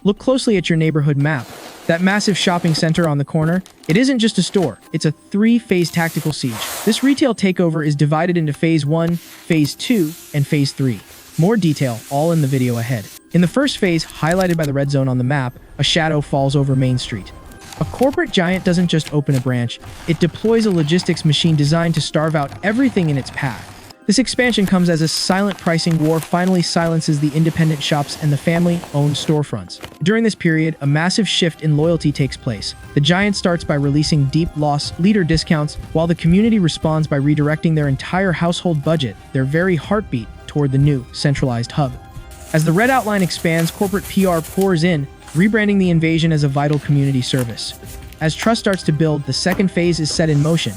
Look closely at your neighborhood map. That massive shopping center on the corner, it isn't just a store, it's a three-phase tactical siege. This retail takeover is divided into Phase 1, Phase 2, and Phase 3. More detail, all in the video ahead. In the first phase, highlighted by the red zone on the map, a shadow falls over Main Street. A corporate giant doesn't just open a branch, it deploys a logistics machine designed to starve out everything in its path. This expansion comes as a silent pricing war finally silences the independent shops and the family-owned storefronts. During this period, a massive shift in loyalty takes place. The giant starts by releasing deep loss leader discounts, while the community responds by redirecting their entire household budget, their very heartbeat, toward the new, centralized hub. As the red outline expands, corporate PR pours in, rebranding the invasion as a vital community service. As trust starts to build, the second phase is set in motion.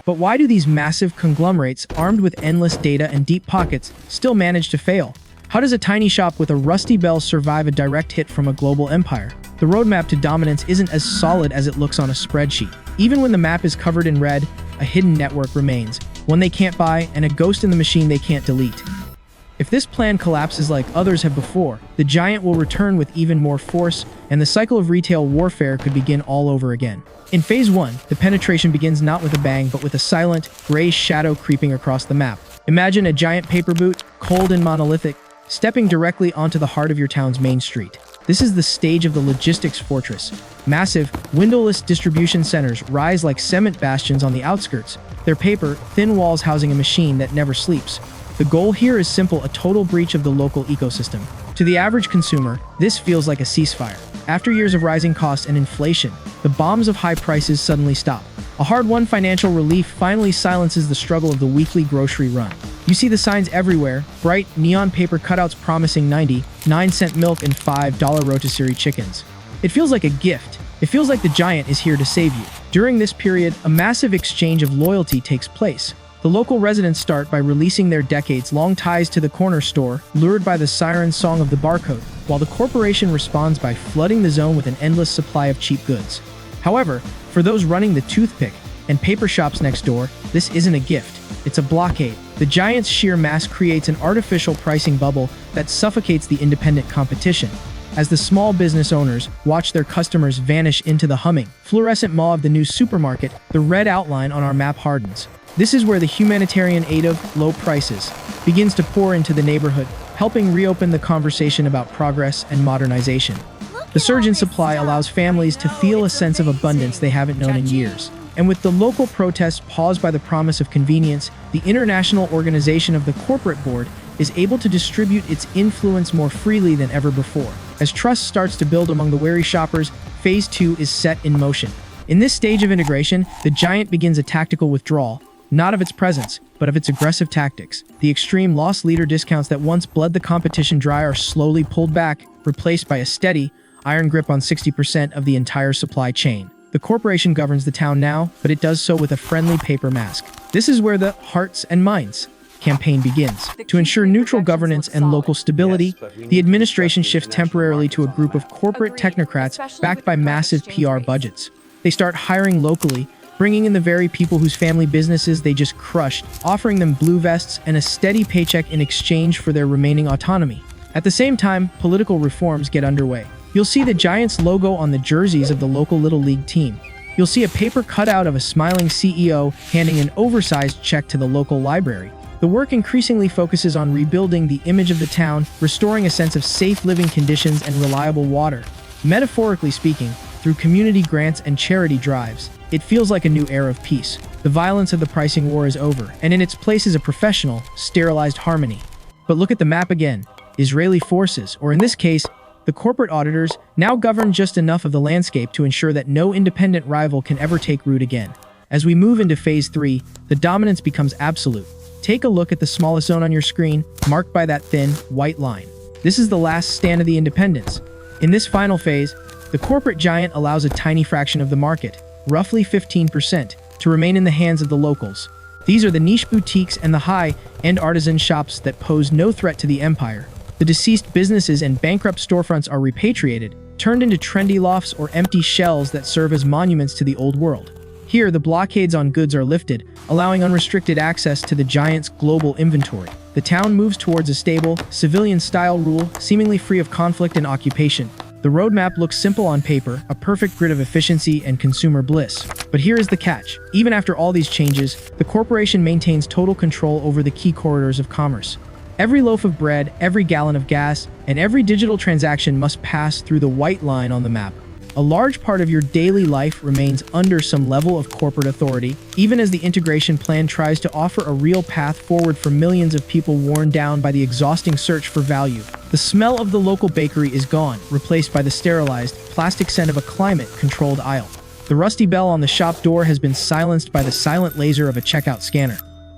But why do these massive conglomerates, armed with endless data and deep pockets, still manage to fail? How does a tiny shop with a rusty bell survive a direct hit from a global empire? The roadmap to dominance isn't as solid as it looks on a spreadsheet. Even when the map is covered in red, a hidden network remains, one they can't buy and a ghost in the machine they can't delete. If this plan collapses like others have before, the giant will return with even more force, and the cycle of retail warfare could begin all over again. In Phase 1, the penetration begins not with a bang, but with a silent, gray shadow creeping across the map. Imagine a giant paper boot, cold and monolithic, stepping directly onto the heart of your town's main street. This is the stage of the logistics fortress. Massive, windowless distribution centers rise like cement bastions on the outskirts, their paper, thin walls housing a machine that never sleeps. The goal here is simple, a total breach of the local ecosystem. To the average consumer, this feels like a ceasefire. After years of rising costs and inflation, the bombs of high prices suddenly stop. A hard-won financial relief finally silences the struggle of the weekly grocery run. You see the signs everywhere, bright neon paper cutouts promising 99-cent milk and $5 rotisserie chickens. It feels like a gift. It feels like the giant is here to save you. During this period, a massive exchange of loyalty takes place. The local residents start by releasing their decades-long ties to the corner store, lured by the siren song of the barcode, while the corporation responds by flooding the zone with an endless supply of cheap goods. However, for those running the toothpick and paper shops next door, this isn't a gift, it's a blockade. The giant's sheer mass creates an artificial pricing bubble that suffocates the independent competition. As the small business owners watch their customers vanish into the humming, fluorescent maw of the new supermarket, the red outline on our map hardens. This is where the humanitarian aid of low prices begins to pour into the neighborhood, helping reopen the conversation about progress and modernization. The surge in supply allows families to feel a sense of abundance they haven't known in years. And with the local protests paused by the promise of convenience, the international organization of the corporate board is able to distribute its influence more freely than ever before. As trust starts to build among the wary shoppers, Phase 2 is set in motion. In this stage of integration, the giant begins a tactical withdrawal, not of its presence, but of its aggressive tactics. The extreme loss leader discounts that once bled the competition dry are slowly pulled back, replaced by a steady, iron grip on 60% of the entire supply chain. The corporation governs the town now, but it does so with a friendly paper mask. This is where the Hearts and Minds campaign begins. To ensure neutral governance and local stability, the administration shifts temporarily to a group of corporate technocrats backed by massive PR budgets. They start hiring locally, bringing in the very people whose family businesses they just crushed, offering them blue vests and a steady paycheck in exchange for their remaining autonomy. At the same time, political reforms get underway. You'll see the Giants logo on the jerseys of the local Little League team. You'll see a paper cutout of a smiling CEO handing an oversized check to the local library. The work increasingly focuses on rebuilding the image of the town, restoring a sense of safe living conditions and reliable water. Metaphorically speaking, through community grants and charity drives, it feels like a new era of peace. The violence of the pricing war is over, and in its place is a professional, sterilized harmony. But look at the map again. Israeli forces, or in this case, the corporate auditors, now govern just enough of the landscape to ensure that no independent rival can ever take root again. As we move into Phase 3, the dominance becomes absolute. Take a look at the smallest zone on your screen, marked by that thin, white line. This is the last stand of the independents. In this final phase, the corporate giant allows a tiny fraction of the market, roughly 15%, to remain in the hands of the locals. These are the niche boutiques and the high-end artisan shops that pose no threat to the empire. The deceased businesses and bankrupt storefronts are repatriated, turned into trendy lofts or empty shells that serve as monuments to the old world. Here, the blockades on goods are lifted, allowing unrestricted access to the giant's global inventory. The town moves towards a stable, civilian-style rule, seemingly free of conflict and occupation. The roadmap looks simple on paper, a perfect grid of efficiency and consumer bliss. But here is the catch. Even after all these changes, the corporation maintains total control over the key corridors of commerce. Every loaf of bread, every gallon of gas, and every digital transaction must pass through the white line on the map. A large part of your daily life remains under some level of corporate authority, even as the integration plan tries to offer a real path forward for millions of people worn down by the exhausting search for value. The smell of the local bakery is gone, replaced by the sterilized, plastic scent of a climate-controlled aisle. The rusty bell on the shop door has been silenced by the silent laser of a checkout scanner.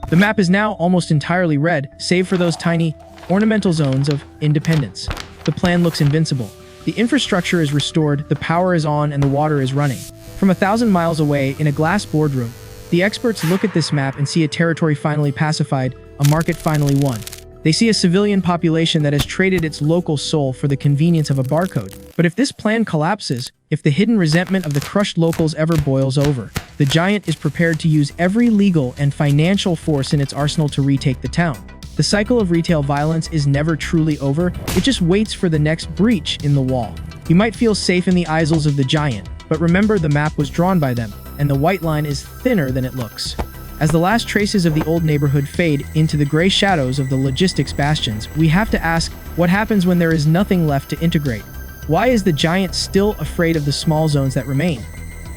The map is now almost entirely red, save for those tiny, ornamental zones of independence. The plan looks invincible. The infrastructure is restored, the power is on, and the water is running. From 1,000 miles away, in a glass boardroom, the experts look at this map and see a territory finally pacified, a market finally won. They see a civilian population that has traded its local soul for the convenience of a barcode. But if this plan collapses, if the hidden resentment of the crushed locals ever boils over, the giant is prepared to use every legal and financial force in its arsenal to retake the town. The cycle of retail violence is never truly over, it just waits for the next breach in the wall. You might feel safe in the aisles of the giant, but remember the map was drawn by them, and the white line is thinner than it looks. As the last traces of the old neighborhood fade into the gray shadows of the logistics bastions, we have to ask, what happens when there is nothing left to integrate? Why is the giant still afraid of the small zones that remain?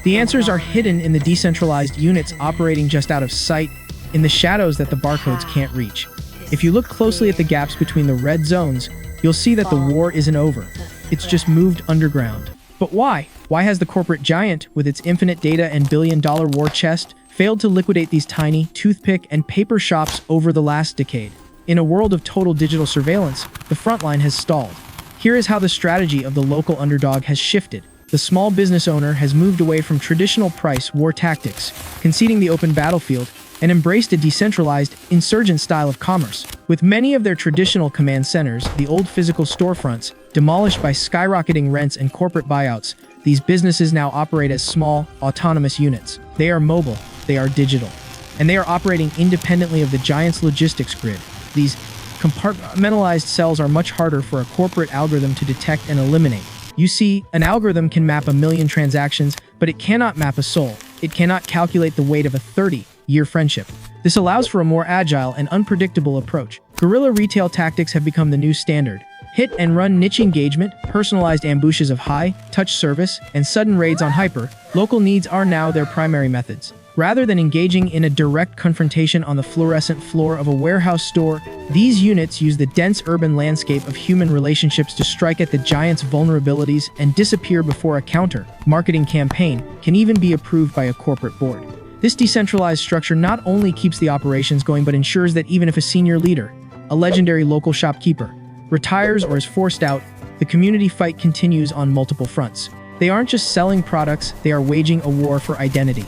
The answers are hidden in the decentralized units operating just out of sight, in the shadows that the barcodes can't reach. If you look closely at the gaps between the red zones, you'll see that the war isn't over. It's just moved underground. But why? Why has the corporate giant, with its infinite data and billion-dollar war chest, failed to liquidate these tiny, toothpick and paper shops over the last decade? In a world of total digital surveillance, the front line has stalled. Here is how the strategy of the local underdog has shifted. The small business owner has moved away from traditional price war tactics, conceding the open battlefield, and embraced a decentralized, insurgent style of commerce. With many of their traditional command centers, the old physical storefronts, demolished by skyrocketing rents and corporate buyouts, these businesses now operate as small, autonomous units. They are mobile, they are digital, and they are operating independently of the giant's logistics grid. These compartmentalized cells are much harder for a corporate algorithm to detect and eliminate. You see, an algorithm can map 1 million transactions, but it cannot map a soul. It cannot calculate the weight of a 30-year friendship. This allows for a more agile and unpredictable approach. Guerrilla retail tactics have become the new standard. Hit and run niche engagement, personalized ambushes of high-touch service, and sudden raids on hyper-local needs are now their primary methods. Rather than engaging in a direct confrontation on the fluorescent floor of a warehouse store, these units use the dense urban landscape of human relationships to strike at the giant's vulnerabilities and disappear before a counter-marketing campaign can even be approved by a corporate board. This decentralized structure not only keeps the operations going but ensures that even if a senior leader, a legendary local shopkeeper, retires or is forced out, the community fight continues on multiple fronts. They aren't just selling products, they are waging a war for identity.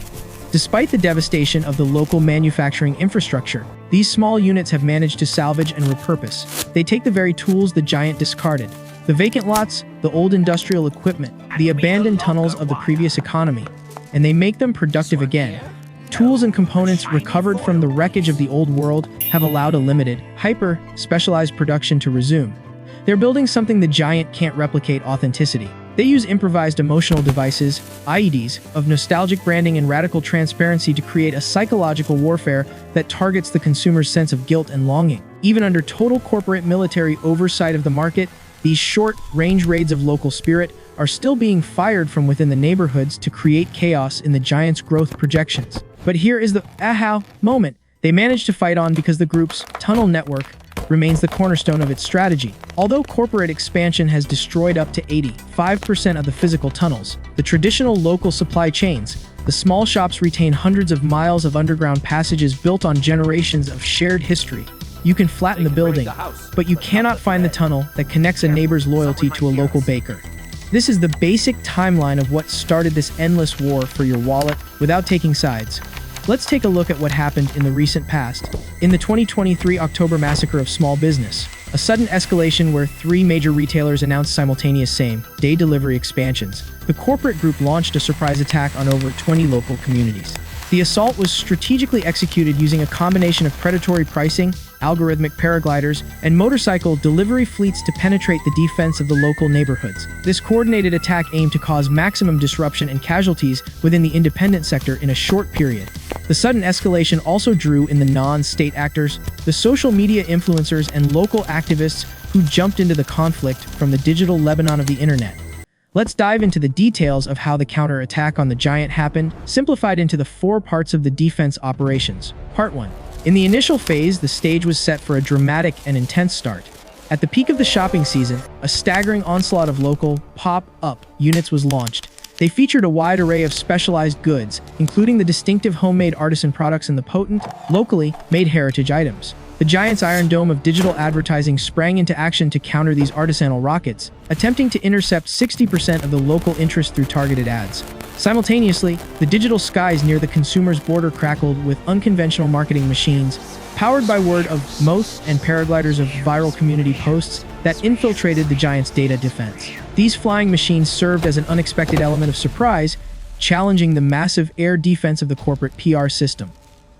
Despite the devastation of the local manufacturing infrastructure, these small units have managed to salvage and repurpose. They take the very tools the giant discarded. The vacant lots, the old industrial equipment, the abandoned tunnels of the previous economy, and they make them productive again. Tools and components recovered from the wreckage of the old world have allowed a limited, hyper-specialized production to resume. They're building something the giant can't replicate: authenticity. They use improvised emotional devices, IEDs, of nostalgic branding and radical transparency to create a psychological warfare that targets the consumer's sense of guilt and longing. Even under total corporate military oversight of the market, these short-range raids of local spirit are still being fired from within the neighborhoods to create chaos in the giant's growth projections. But here is the aha moment. They managed to fight on because the group's tunnel network remains the cornerstone of its strategy. Although corporate expansion has destroyed up to 85% of the physical tunnels, the traditional local supply chains, the small shops retain hundreds of miles of underground passages built on generations of shared history. You can flatten the building, but you cannot find the tunnel that connects a neighbor's loyalty to a local baker. This is the basic timeline of what started this endless war for your wallet without taking sides. Let's take a look at what happened in the recent past. In the 2023 October massacre of small business, a sudden escalation where 3 major retailers announced simultaneous same-day delivery expansions, the corporate group launched a surprise attack on over 20 local communities. The assault was strategically executed using a combination of predatory pricing, algorithmic paragliders, and motorcycle delivery fleets to penetrate the defense of the local neighborhoods. This coordinated attack aimed to cause maximum disruption and casualties within the independent sector in a short period. The sudden escalation also drew in the non-state actors, the social media influencers, and local activists who jumped into the conflict from the digital Lebanon of the internet. Let's dive into the details of how the counterattack on the giant happened, simplified into the 4 parts of the defense operations. Part 1. In the initial phase, the stage was set for a dramatic and intense start. At the peak of the shopping season, a staggering onslaught of local pop-up units was launched. They featured a wide array of specialized goods, including the distinctive homemade artisan products and the potent, locally made heritage items. The giant's Iron Dome of digital advertising sprang into action to counter these artisanal rockets, attempting to intercept 60% of the local interest through targeted ads. Simultaneously, the digital skies near the consumer's border crackled with unconventional marketing machines, powered by word of mouth and paragliders of viral community posts that infiltrated the giant's data defense. These flying machines served as an unexpected element of surprise, challenging the massive air defense of the corporate PR system.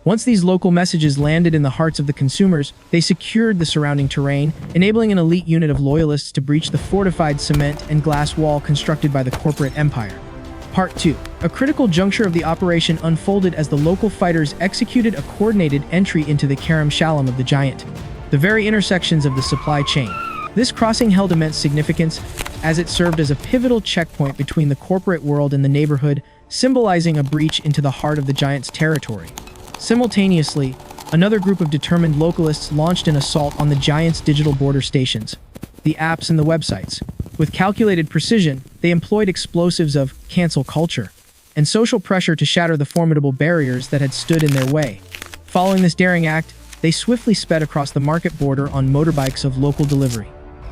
Once these local messages landed in the hearts of the consumers, they secured the surrounding terrain, enabling an elite unit of loyalists to breach the fortified cement and glass wall constructed by the corporate empire. Part 2. A critical juncture of the operation unfolded as the local fighters executed a coordinated entry into the Kerem Shalom of the giant, the very intersections of the supply chain. This crossing held immense significance as it served as a pivotal checkpoint between the corporate world and the neighborhood, symbolizing a breach into the heart of the giant's territory. Simultaneously, another group of determined localists launched an assault on the giant's digital border stations, the apps and the websites. With calculated precision, they employed explosives of cancel culture and social pressure to shatter the formidable barriers that had stood in their way. Following this daring act, they swiftly sped across the market border on motorbikes of local delivery.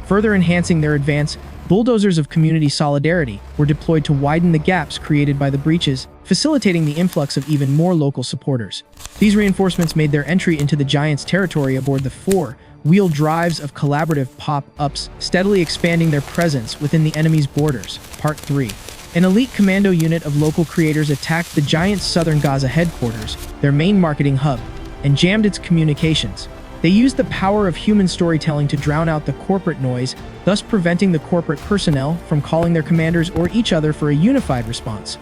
Further enhancing their advance, bulldozers of community solidarity were deployed to widen the gaps created by the breaches, facilitating the influx of even more local supporters. These reinforcements made their entry into the giant's territory aboard the 4-wheel drives of collaborative pop-ups, steadily expanding their presence within the enemy's borders. Part 3. An elite commando unit of local creators attacked the giant's southern Gaza headquarters, their main marketing hub, and jammed its communications. They used the power of human storytelling to drown out the corporate noise, thus preventing the corporate personnel from calling their commanders or each other for a unified response.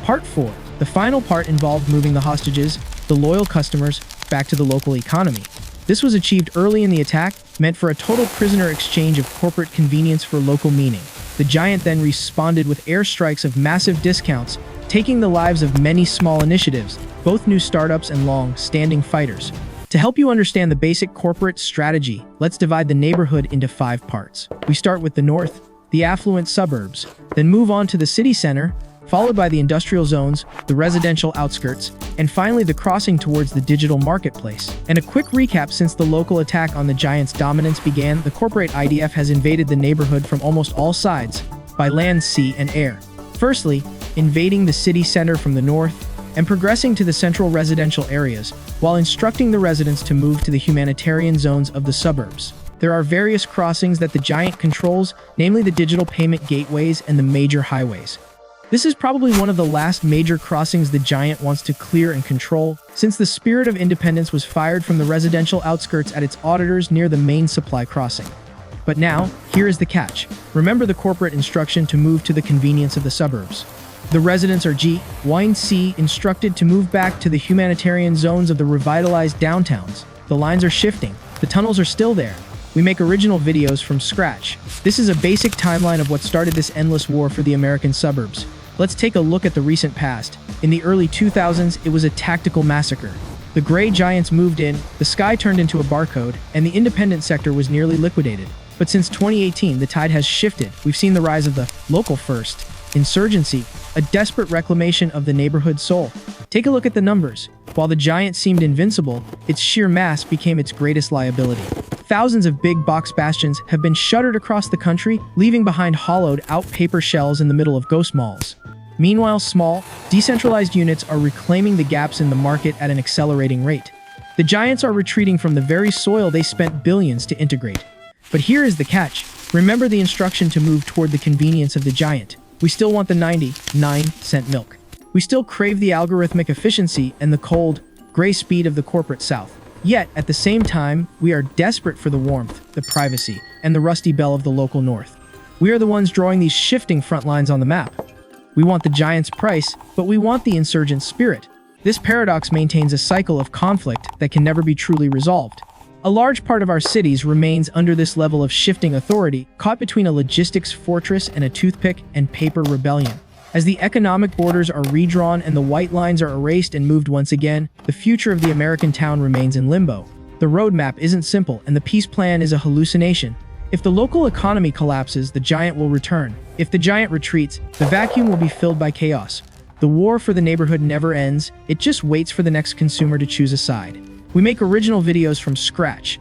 Part 4. The final part involved moving the hostages, the loyal customers, back to the local economy. This was achieved early in the attack, meant for a total prisoner exchange of corporate convenience for local meaning. The giant then responded with airstrikes of massive discounts, taking the lives of many small initiatives, both new startups and long-standing fighters. To help you understand the basic corporate strategy, let's divide the neighborhood into 5 parts. We start with the north, the affluent suburbs, then move on to the city center, followed by the industrial zones, the residential outskirts, and finally the crossing towards the digital marketplace. And a quick recap: since the local attack on the giant's dominance began, the corporate IDF has invaded the neighborhood from almost all sides, by land, sea, and air. Firstly, invading the city center from the north, and progressing to the central residential areas, while instructing the residents to move to the humanitarian zones of the suburbs. There are various crossings that the giant controls, namely the digital payment gateways and the major highways. This is probably one of the last major crossings the giant wants to clear and control, since the spirit of independence was fired from the residential outskirts at its auditors near the main supply crossing. But now, here is the catch. Remember the corporate instruction to move to the convenience of the suburbs. The residents are instructed to move back to the humanitarian zones of the revitalized downtowns. The lines are shifting. The tunnels are still there. We make original videos from scratch. This is a basic timeline of what started this endless war for the American suburbs. Let's take a look at the recent past. In the early 2000s, it was a tactical massacre. The gray giants moved in, the sky turned into a barcode, and the independent sector was nearly liquidated. But since 2018, the tide has shifted. We've seen the rise of the local first insurgency, a desperate reclamation of the neighborhood soul. Take a look at the numbers. While the giant seemed invincible, its sheer mass became its greatest liability. Thousands of big box bastions have been shuttered across the country, leaving behind hollowed-out paper shells in the middle of ghost malls. Meanwhile, small, decentralized units are reclaiming the gaps in the market at an accelerating rate. The giants are retreating from the very soil they spent billions to integrate. But here is the catch. Remember the instruction to move toward the convenience of the giant. We still want the 99-cent milk. We still crave the algorithmic efficiency and the cold, gray speed of the corporate South. Yet, at the same time, we are desperate for the warmth, the privacy, and the rusty bell of the local North. We are the ones drawing these shifting front lines on the map. We want the giant's price, but we want the insurgent spirit. This paradox maintains a cycle of conflict that can never be truly resolved. A large part of our cities remains under this level of shifting authority, caught between a logistics fortress and a toothpick and paper rebellion. As the economic borders are redrawn and the white lines are erased and moved once again, the future of the American town remains in limbo. The roadmap isn't simple, and the peace plan is a hallucination. If the local economy collapses, the giant will return. If the giant retreats, the vacuum will be filled by chaos. The war for the neighborhood never ends, it just waits for the next consumer to choose a side. We make original videos from scratch,